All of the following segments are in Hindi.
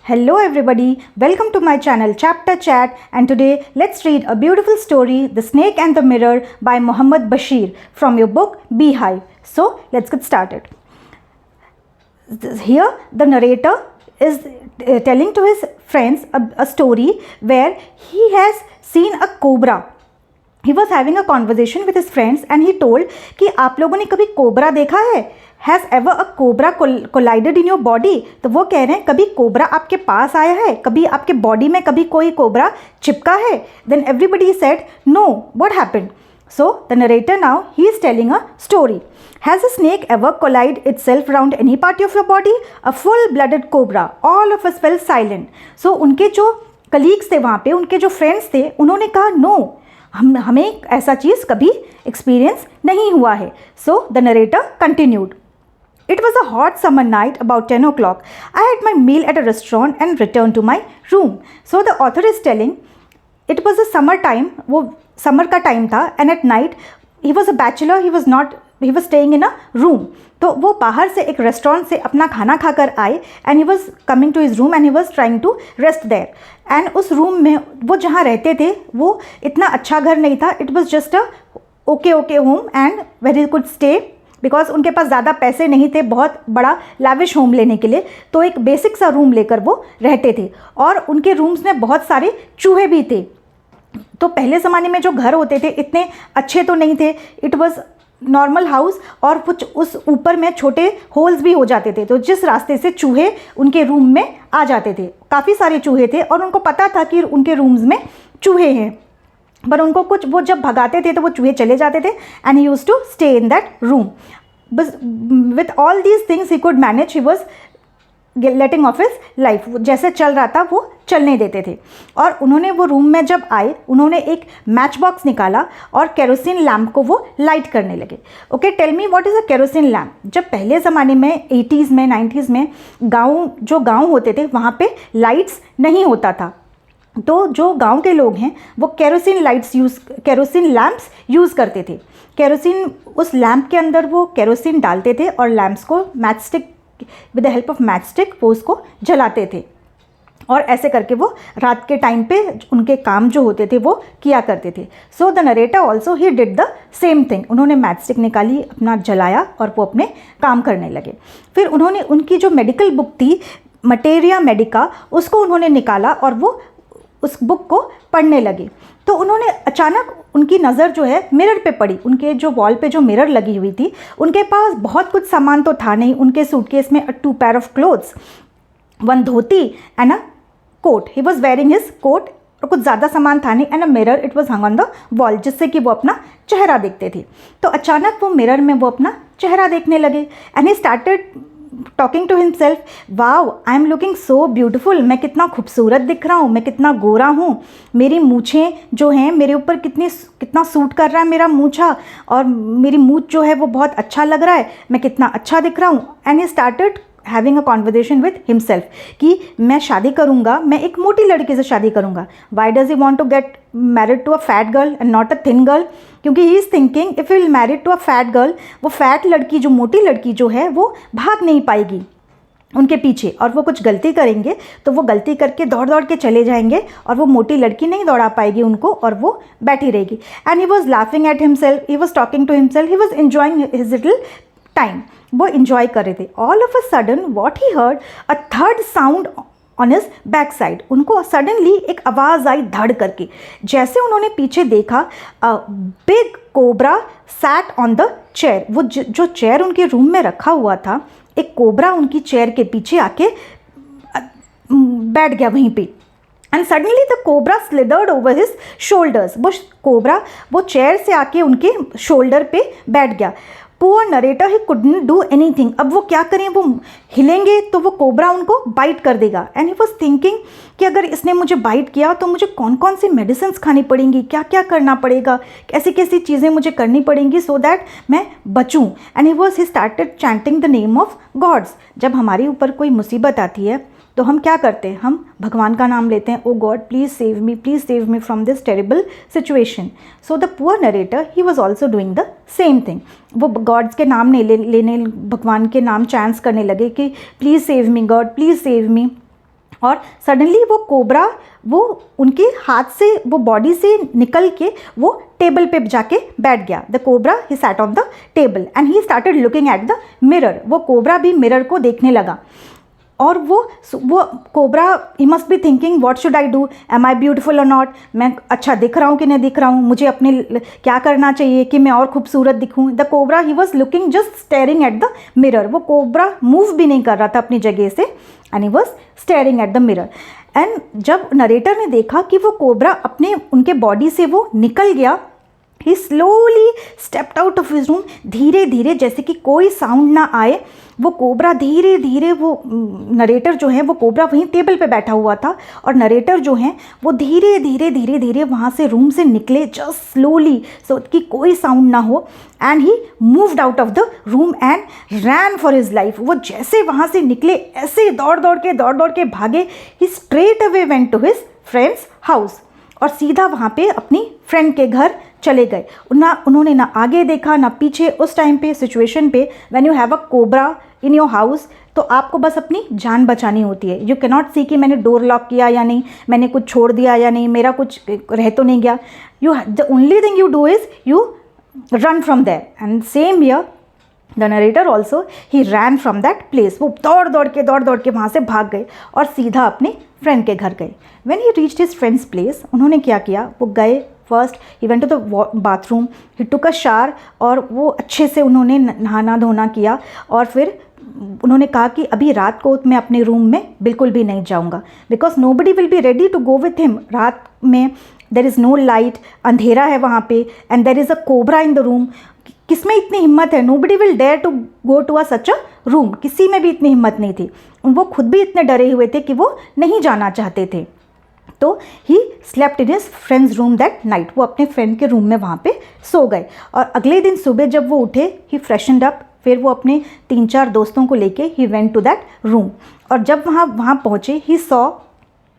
Hello everybody, welcome to my channel Chapter Chat, and today let's read a beautiful story, The Snake and the Mirror by Muhammad Bashir from your book Beehive. So let's get started. Here the narrator is telling to his friends a story where he has seen a cobra. He was having a conversation with his friends and he told कि आप लोगों ने कभी कोबरा देखा है? Has ever a cobra collided in your body? तो वो कह रहे हैं कभी कोबरा आपके पास आया है, कभी आपके बॉडी में कभी कोई कोबरा चिपका है? Then everybody said no. What happened? So the narrator now he is telling a story. Has a snake ever collided itself around any part of your body? A full-blooded cobra. All of us fell silent. So उनके जो कलीग्स थे वहाँ पे, उनके जो फ्रेंड्स थे, उन्होंने कहा नो, हमें ऐसा चीज़ कभी एक्सपीरियंस नहीं हुआ है. So the narrator continued. It was a hot summer night about 10 o'clock. I had my meal at a restaurant and returned to my room. So the author is telling, it was a summer time, वो summer का time था, and at night he was a bachelor, he was staying in a room. तो वो बाहर से एक रेस्टोरेंट से अपना खाना खाकर आए and he was coming to his room and he was trying to rest there. And उस रूम में वो जहाँ रहते थे वो इतना अच्छा घर नहीं था. It was just a okay home and where he could stay. Because उनके पास ज़्यादा पैसे नहीं थे बहुत बड़ा लैविश होम लेने के लिए, तो एक बेसिक सा रूम लेकर वो रहते थे. और उनके रूम्स में बहुत सारे चूहे भी थे. तो पहले ज़माने में जो घर होते थे इतने अच्छे तो नहीं थे. इट वाज नॉर्मल हाउस और कुछ उस ऊपर में छोटे होल्स भी हो जाते थे, तो जिस रास्ते से चूहे उनके रूम में आ जाते थे. काफ़ी सारे चूहे थे और उनको पता था कि उनके रूम्स में चूहे हैं, पर उनको कुछ वो जब भगाते थे तो वो चूहे चले जाते थे. And he used to stay in that room. बस with all these things he could manage. He was letting off his life. जैसे चल रहा था वो चलने देते थे. और उन्होंने वो रूम में जब आए उन्होंने एक मैच बॉक्स निकाला और केरोसिन लैम्प को वो लाइट करने लगे. Okay, tell me what is a kerosene lamp. जब पहले ज़माने में 80s में 90s में गाँव होते थे वहाँ पे लाइट्स नहीं होता था, तो जो गांव के लोग हैं वो केरोसिन लैम्प्स यूज़ करते थे. केरोसिन उस लैम्प के अंदर वो केरोसिन डालते थे और लैम्प्स को match stick with the help of match stick वो उसको जलाते थे. और ऐसे करके वो रात के टाइम पे उनके काम जो होते थे वो किया करते थे. So the narrator also he did the same thing. उन्होंने मैच स्टिक निकाली, अपना जलाया और वो अपने काम करने लगे. फिर उन्होंने उनकी जो मेडिकल बुक थी मटेरिया मेडिका, उसको उन्होंने निकाला और वो उस बुक को पढ़ने लगे. तो उन्होंने अचानक उनकी नज़र जो है मिरर पे पड़ी. उनके जो वॉल पे जो मिरर लगी हुई थी, उनके पास बहुत कुछ सामान तो था नहीं. उनके सूटकेस में 2 pair of clothes, 1 dhoti and a coat. He was wearing his coat और कुछ ज़्यादा सामान था नहीं. And a mirror it was hung on the wall जिससे कि वो अपना चेहरा देखते थे. तो अचानक वो मिरर में वो अपना चेहरा देखने लगे. And he started talking to himself, wow I am looking so beautiful. मैं कितना खूबसूरत दिख रहा हूँ, मैं कितना गोरा हूँ, मेरी मूछें जो हैं मेरे ऊपर कितना सूट कर रहा है मेरा मूछा, और मेरी मूछ जो है वो बहुत अच्छा लग रहा है, मैं कितना अच्छा दिख रहा हूँ. And he started having a conversation with himself कि मैं शादी करूँगा, मैं एक मोटी लड़की से शादी करूँगा. Why does he want to get married to a fat girl and not a thin girl? क्योंकि he is thinking if will married to a fat girl, वो फैट लड़की जो मोटी लड़की जो है वो भाग नहीं पाएगी उनके पीछे, और वो कुछ गलती करेंगे तो वो गलती करके दौड़ के चले जाएंगे और वो मोटी लड़की नहीं दौड़ा पाएगी उनको और वो बैठी रहेगी. And he was laughing at himself, he was talking to himself, he was enjoying his little time. वो इंजॉय कर रहे थे. All of a sudden what he heard a थर्ड sound on his back side. उनको सडनली एक आवाज़ आई धड़ करके. जैसे उन्होंने पीछे देखा, big cobra sat on the chair. वो जो चेयर उनके रूम में रखा हुआ था, एक कोबरा उनकी चेयर के पीछे आके बैठ गया वहीं पे. And suddenly the cobra slithered over his shoulders. वो कोबरा वो चेयर से आके उनके शोल्डर पे बैठ गया. Poor narrator he couldn't do anything. अब वो क्या करें, वो हिलेंगे तो वो कोबरा उनको बाइट कर देगा. एंड ही वॉज थिंकिंग कि अगर इसने मुझे बाइट किया तो मुझे कौन कौन सी मेडिसिन खानी पड़ेंगी, क्या क्या करना पड़ेगा, कैसी कैसी चीज़ें मुझे करनी पड़ेंगी सो दैट मैं बचूं. And he started chanting the name of gods. जब हमारे ऊपर कोई मुसीबत आती है तो हम क्या करते हैं, हम भगवान का नाम लेते हैं. Oh god please save me from this terrible situation. So the poor narrator he was also doing the same thing. वो गॉड्स के नाम लेने भगवान के नाम चांस करने लगे कि please save me God, please save मी. और सडनली वो कोबरा वो उनके हाथ से, वो बॉडी से निकल के वो टेबल पे जाके बैठ गया. The cobra he sat on the table and he started looking at the mirror. वो कोबरा भी मिरर को देखने लगा और वो cobra he must be thinking what should I do, am I beautiful और नॉट, मैं अच्छा दिख रहा हूँ कि नहीं दिख रहा हूँ, मुझे अपने क्या करना चाहिए कि मैं और खूबसूरत दिखूँ. The cobra he was looking just staring at the mirror. वो कोबरा मूव भी नहीं कर रहा था अपनी जगह से and he was staring at the mirror. And जब नरेटर ने देखा कि वो कोबरा अपने उनके बॉडी से वो निकल गया, he slowly stepped out of his room. धीरे धीरे, जैसे कि कोई साउंड ना आए, वो कोबरा धीरे धीरे, वो नरेटर जो है वो कोबरा वहीं टेबल पे बैठा हुआ था और नरेटर जो है वो धीरे धीरे धीरे धीरे वहाँ से रूम से निकले, जस्ट स्लोली, सो कि कोई साउंड ना हो. And he moved out of the room and ran for his life. वो जैसे वहाँ से निकले ऐसे दौड़ दौड़ के भागे. He straight away went to his friend's house और सीधा वहाँ पे अपनी फ्रेंड के घर चले गए. उन्होंने ना आगे देखा ना पीछे. उस टाइम पे सिचुएशन पे when you have a cobra in your house, तो आपको बस अपनी जान बचानी होती है. यू कैन नॉट सी कि मैंने डोर लॉक किया या नहीं, मैंने कुछ छोड़ दिया या नहीं, मेरा कुछ रह तो नहीं गया. The only thing you do is you run from there. And same here the narrator also, he ran from that place. वो दौड़ दौड़ के वहाँ से भाग गए और सीधा अपने फ्रेंड के घर गए. When he reached his friends place, उन्होंने क्या किया, वो गए. First he went to the bathroom, he took a shower और वो अच्छे से उन्होंने नहाना धोना किया. और फिर उन्होंने कहा कि अभी रात को मैं अपने रूम में बिल्कुल भी नहीं जाऊंगा, because nobody will be ready to go with him. रात में देर इज़ नो लाइट, अंधेरा है वहाँ पे, and there is a cobra in the room. किसमें इतनी हिम्मत है, nobody will dare to go to a such a room. किसी में भी इतनी हिम्मत नहीं थी. वो खुद भी इतने डरे हुए थे कि वो नहीं जाना चाहते थे. तो he slept in his friends room that night. वो अपने फ्रेंड के रूम में वहाँ पे सो गए. और अगले दिन सुबह जब वो उठे, ही फ्रेशनड अप. फिर वो अपने 3-4 दोस्तों को लेके he went to that room. और जब वहाँ पहुँचे, he saw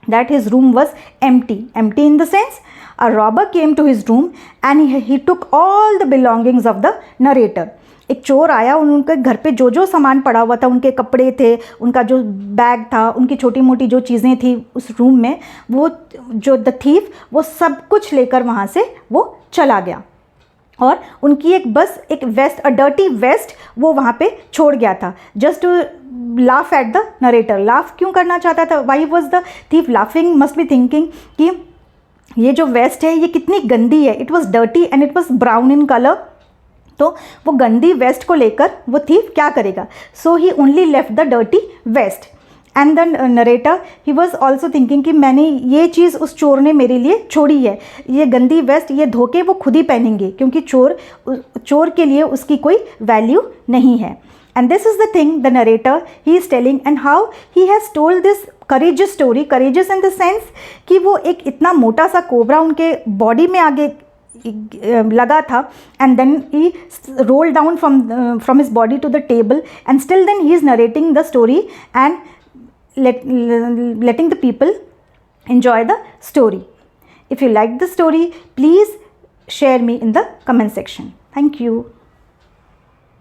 that his room was empty in the sense a robber came to his room and he took all the belongings of the narrator. एक चोर आया, उनके घर पे जो जो सामान पड़ा हुआ था, उनके कपड़े थे, उनका जो बैग था, उनकी छोटी मोटी जो चीज़ें थी उस रूम में, वो जो द थीफ वो सब कुछ लेकर वहाँ से वो चला गया. और उनकी एक वेस्ट, अ डर्टी वेस्ट, वो वहाँ पे छोड़ गया था, just to laugh at the narrator. Laugh क्यों करना चाहता था? Why was the thief laughing? Must be thinking कि ये जो वेस्ट है ये कितनी गंदी है. It was dirty and it was brown in colour. तो वो गंदी वेस्ट को लेकर वो थीफ क्या करेगा? So he only left the dirty waste. And the narrator he was also thinking कि मैंने ये चीज़ उस चोर ने मेरे लिए छोड़ी है. ये गंदी वेस्ट, ये धोके वो खुद ही पहनेंगे, क्योंकि चोर के लिए उसकी कोई वैल्यू नहीं है. And this is the thing the narrator he is telling, and how he has told this courageous story. Courageous in the sense कि वो एक इतना मोटा सा कोबरा उनके बॉडी में आगे लगा था, and then he rolled down from his body to the table, and still then he is narrating the story and letting the people enjoy the story. If you like the story, please share me in the comment section. Thank you.